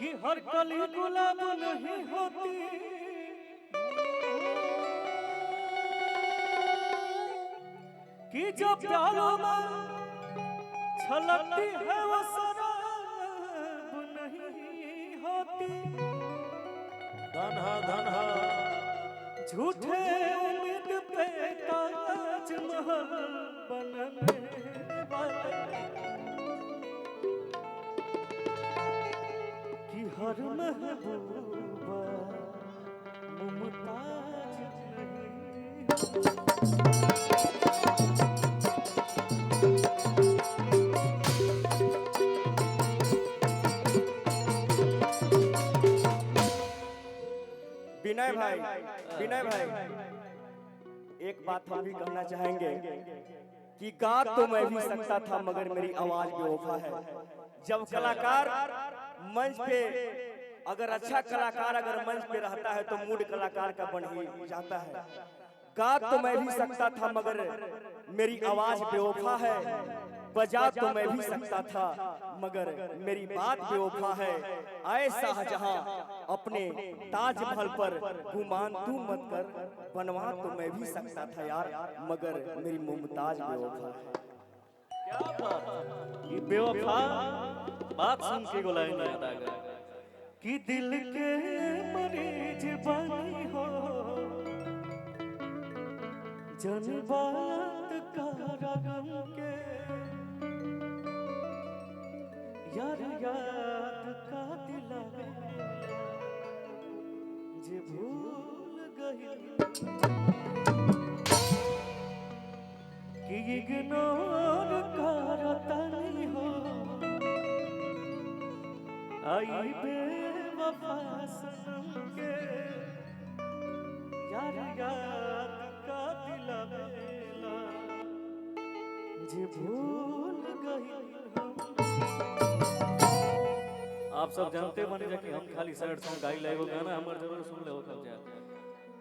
कि हर कली गुलाब नहीं होती, कि जो प्यालों में छलकती है वो शराब नहीं होती। धनहा धनहा झूठे उम्मीद पे ताजमहल बनने वाले कि हर महबूबा मुमताज नहीं। विनय भाई, विनय भाई, एक बात हम भी कहना चाहेंगे कि गा तो मैं भी सकता था मगर मेरी आवाज बेवफा है। जब कलाकार मंच पे, अगर अच्छा कलाकार अगर मंच पे रहता है तो मूड कलाकार का बन ही जाता है। गा तो मैं भी सकता था मगर मेरी आवाज बेवफा है। बजा तो मैं भी सकता था मगर मेरी बात बेवफा है। आए शाहजहां अपने ताजमहल पर गुमान तू मत कर, बनवा तो मैं भी सकता था यार मगर मेरी मुमताज बेवफा है। क्या बात, ये बेवफा बात सुन के गोलाई नहीं आता कि दिल के मरीज बनी हो, जज्बात का रगम के यार याद का दिलावेला जे भूल गई कि इग्नोर करता नहीं हो। आई बेवफा सनम के यार याद का दिलावेला जे भूल गई। आप सब जानते बने जा कि हम खाली सैड सॉन्ग गाई लाएगो गाना हमर जरूर सुन ले हो जा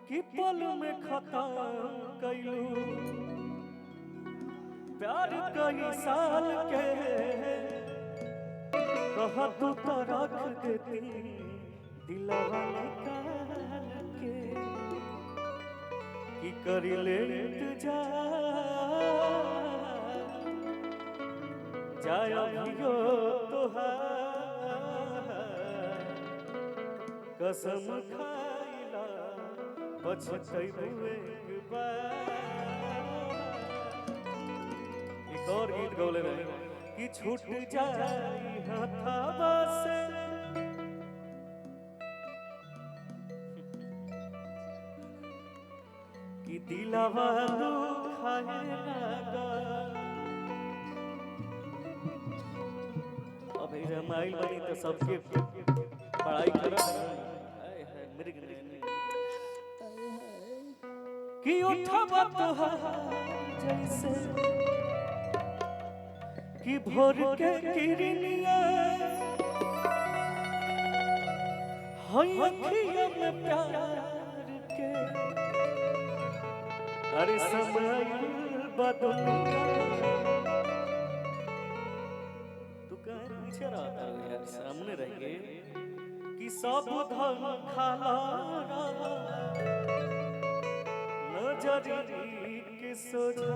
कि पल में खत्म कइलू प्यार कई साल के, कहा तू तो रख देती दिलवा निकाल के कि करी ले जाय अभियो तोहार कसम खाइला पछतैबू एक बार। एक और गीत गौले रहे कि छूट जाई हथवा से कि दिलवा दुखाए लगा। अब रामायण बनी तो सबके पढ़ाई करो मृग कि उठवा तोहार जैसे कि भोर के किरनिया हई अखियों में प्यार के। अरे समय बदलूंगा तू कहीं पीछे रहता है यार, सामने रहेंगे कि सब धन खाला नजरी के सोझा।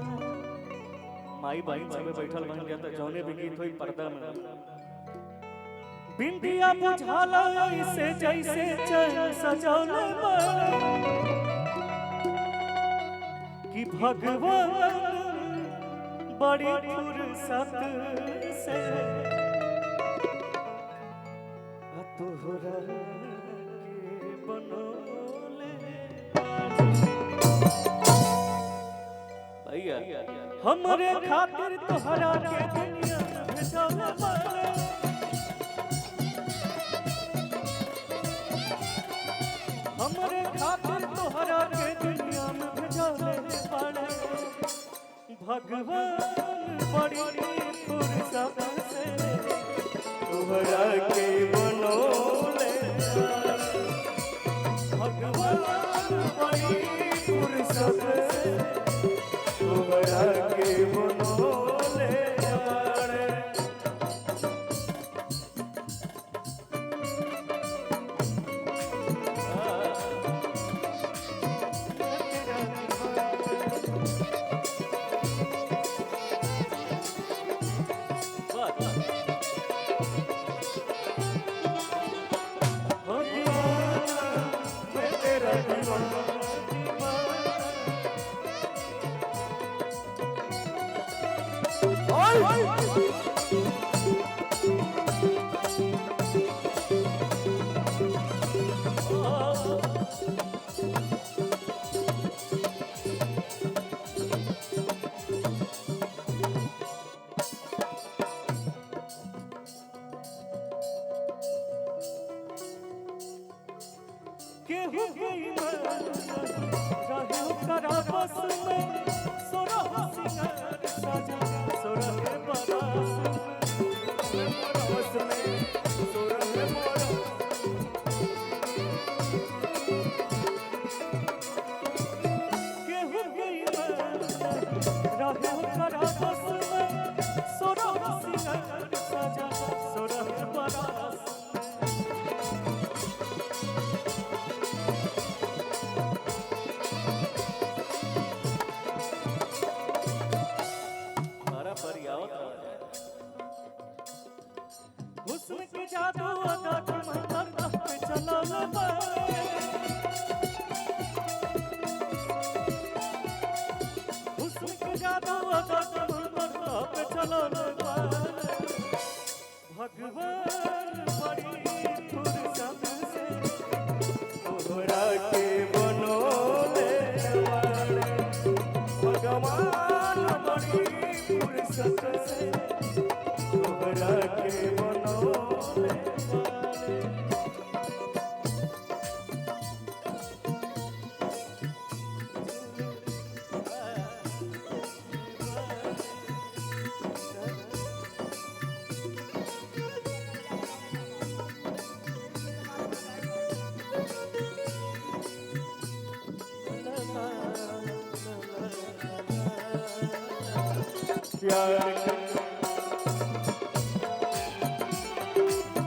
माई बहन सब बैठल बन गया था जौने भी गीत हुई पर्दा में बिंदिया बुझाला ऐसे जैसे चैन सजौले कि भगवान बड़ी फुर्सत से तोहरा के बनोले। भैया हमरे खातिर तोहरा के दुनिया में भेजौले बाड़े। हमरे खातिर तोहरा के दुनिया में भेजौले बाड़े। भगवान बड़ी फुर्सत से तोहरा के बनोले। भगवान बड़ी फुर्सत से तोहरा के बनोले बाड़े। बरस में सोरह बरस केहू के रहे करा बस में सोरह सिंगार सजा सोरह बरस हमारा परियावत हुस्न के जादू अदा मंतर पे चलो ले हुस्न के जादू अदा मंतर पे चलो ले भगवान बड़ी फुर्सत से तोहरा के बनोले वाले भगवान बड़ी फुर्सत से तोहरा के बनोले वाले प्यार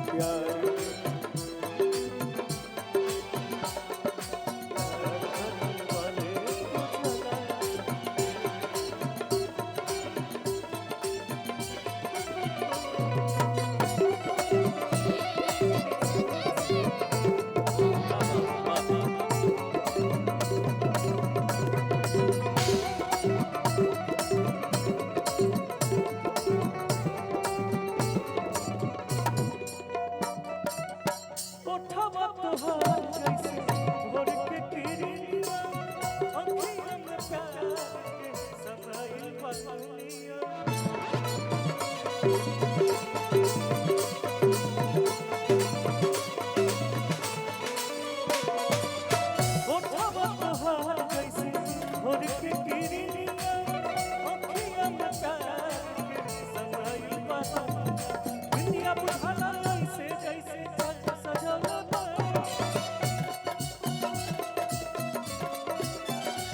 प्यार उठवा तोहार जैसे भोर के किरनिया अखियाँ में प्यार के समाइल बसलिया उठवा तोहार जैसे भोर के किरनिया अखियाँ में प्यार के समाइल बसलिया दुनिया बुझाला ऐसे जैसे सजल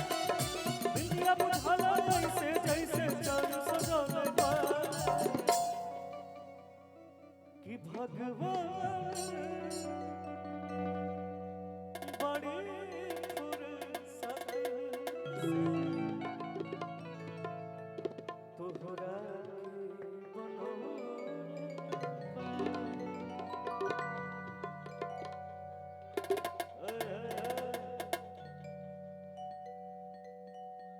दुनिया बुझाला ऐसे जैसे सजल कि भगवान बड़ी फुर्सत से तोहरा के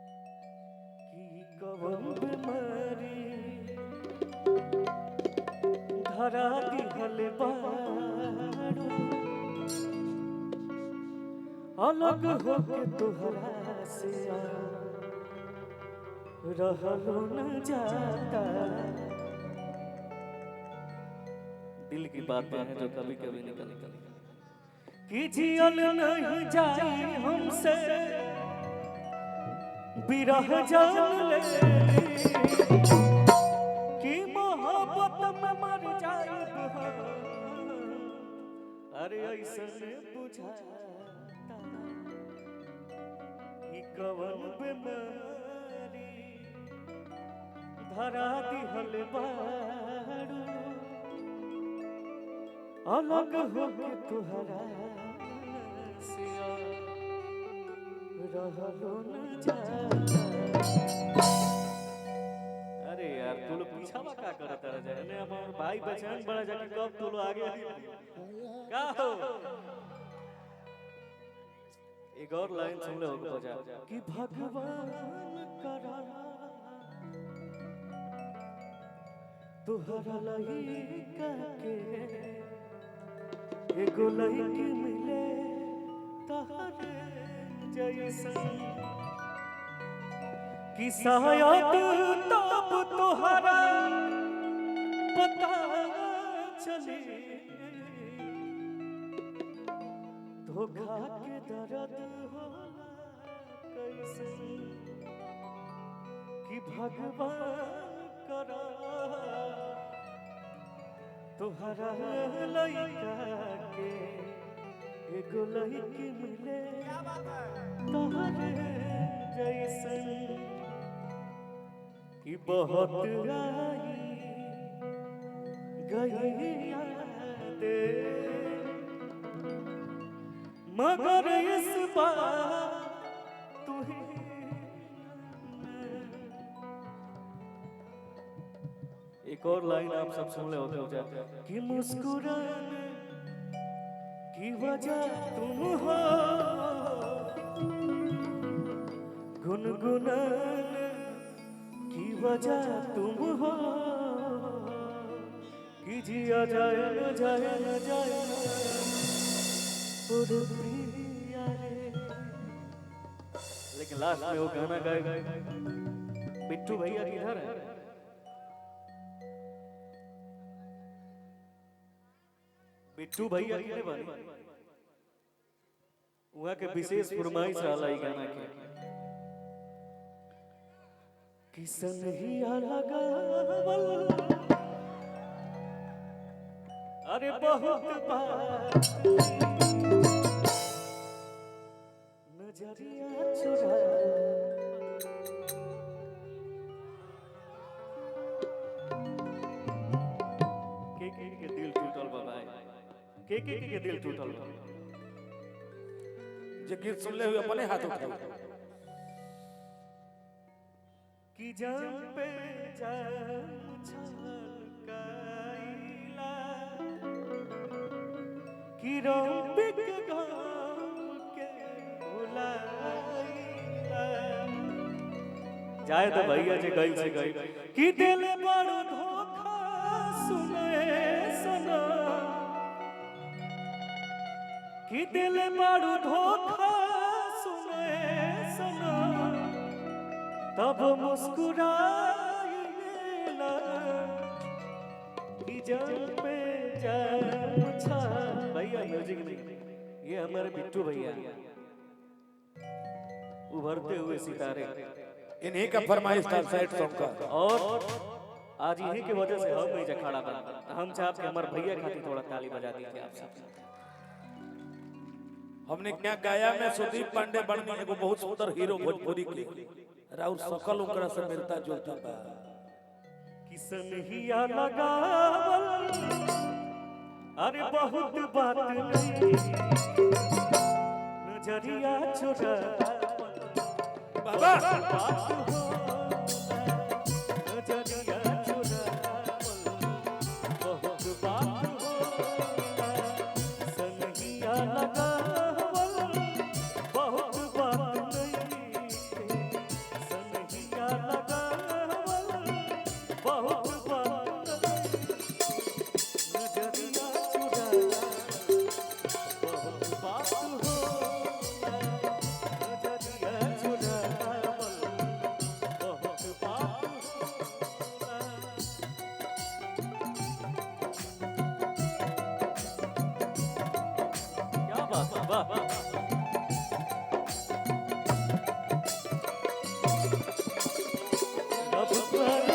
की कवन बीमारी धरा दिहल बारू अलग होके तोहरा से रहलो न जाता दिल की बातें हैं जो कभी कभी निकलती कि जियल नहीं जाई हमसे बिरह जान ले कि मोहब्बत में मर जाए अरे ऐसे बुझाता कि कवन बीमारी धरा दिहल बारू अलग होके तुहरा से रहलो न जाता अरे यार तू लोग पीछा में का करत रह जाए ने हमार भाई बहन बड़ा जाके कब तू लोग आगे का हो एक और लाइन सुन लो बजा कि भगवान करा तुहरा लइका के एगो लइकी मिले तहरे जैसन कि शायद तब तोहरा पता चले धोखा के दर्द होला कैसे कि भगवान करा तुहरा लइका के एगो लइकी मिले तोहरे जैसन कि बहुत आई गई यादें मगर इस बार तू ही एक और लाइन आप सब सुन ले होते कि मुस्कुराने की वजह तुम हो गुनगुनाने की वजह तुम हो कि जिया जाए न जाए न जाए और प्रिया रे। लेकिन लास्ट में वो गाना गाएगा बिट्टू भैया किधर है? बिट्टू भैया किने बानी वहाँ के विशेष फरमाइश रहला ई गाना के किसन ही लगावल अरे बहुत बात नजरिया चुरा के दिल टूटल बाबा के दिल टूटल जे गीत सुन ले हुए अपने हाथ उठाओ कि जान पे जान छलकाइला कि रोपिक गाम के भुलाइला जाए तो भैया जी गई से गई कि दिल बड़ धोखा सुने सना कि दिल बड़ धोखा सुने सना तब मुस्कुराइला कि जान पे जान छा भैया म्यूजिक नहीं ये हमारे बिट्टू भैया उभरते हुए सितारे इन्हीं का फरमाइश था साइड सॉन्ग का और आज इन्हीं की वजह से हम नहीं खड़ा बना हम चाहते हैं हमारे भैया खातिर थोड़ा ताली बजा दीजिए आप सब। हमने क्या गाया में सुदीप पांडे बननी एगो बहुत सुंदर हीरो भोजपुरी के राउर सकल ओकरा से मिलता जुलता बा किसन हिया लगावल अरे बहुत बात नहीं नजरिया चुरा बाबा बात हो नजरिया चुरा बहुत बात हो सनहिया लगावल बहुत बात नहीं सनहिया लगावल बहुत बात नजरिया चुरा बहुत बात हो नजरिया चुरा बहुत बात क्या बात है वाह अब पर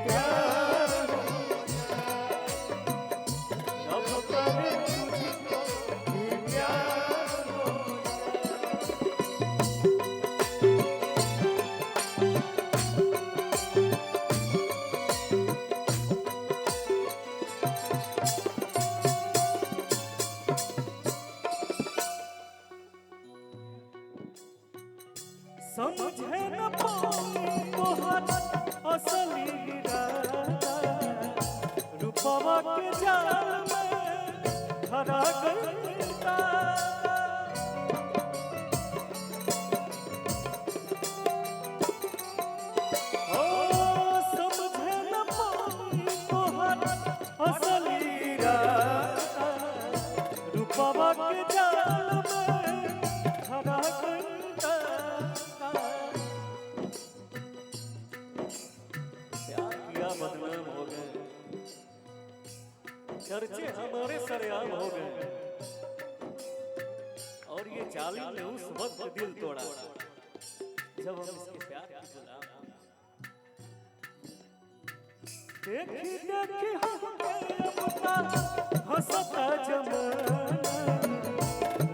प्यार अब पर प्यार समझे न पाऊं तोहर असली इरादा रूपवा के जाल में धरा गइल ओ समझे न पाऊं तोहर असली इरादा रूपवा के जाल में धरा गइल बदनाम हो गए चर्चे हमारे सरेआम हो गए और ये जालिम ने उस वक्त दिल तोड़ा जब हम इसके प्यार की गुलाम देखी देखी हमके अपना हंसता जमाना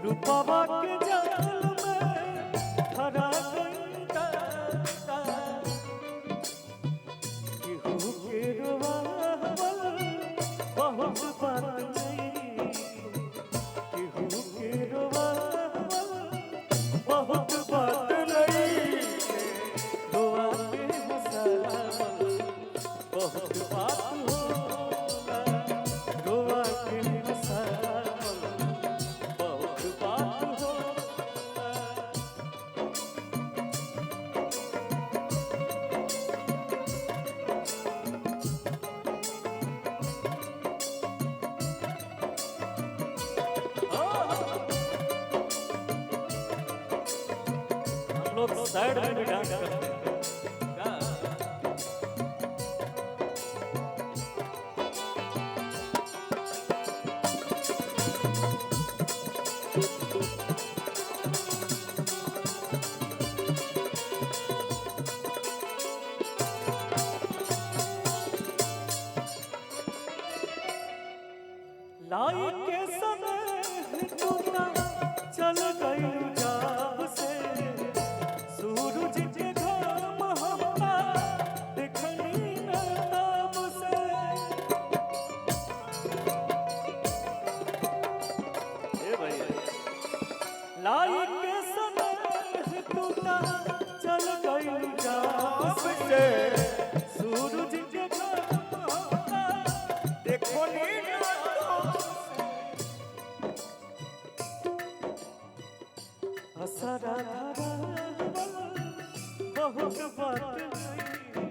रूपवा के जाल में धरा गई दाता केहू के रोवावल बहुत बात नहीं केहू के रोवावल बहुत बात नहीं रोआ के हंसावल बहुत बात होला रोआ के हंसावल बहुत बात होला हम लोग साइड में भी डांस करते हैं क्या? लाई के समय टूटा चल गई जाब से सूरज के घाम हमरा देखनी न ताब से ए भैया लाई के समय टूटा चल गई जाब से सूरज के घाम हमरा देखनी असरा धरावल बहुत बात नहीं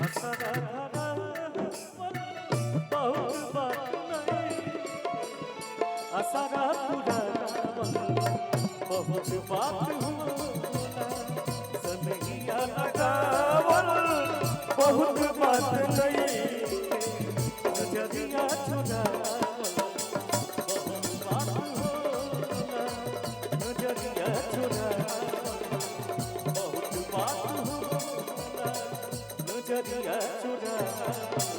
असरा धरावल बहुत बात नहीं असरा धरावल बहुत बात होला सनगिया लगावल बहुत बात नहीं नजरिया चुरावल बहुत बात होला नजरिया चुरावल बहुत बात होला नजरिया चुरावल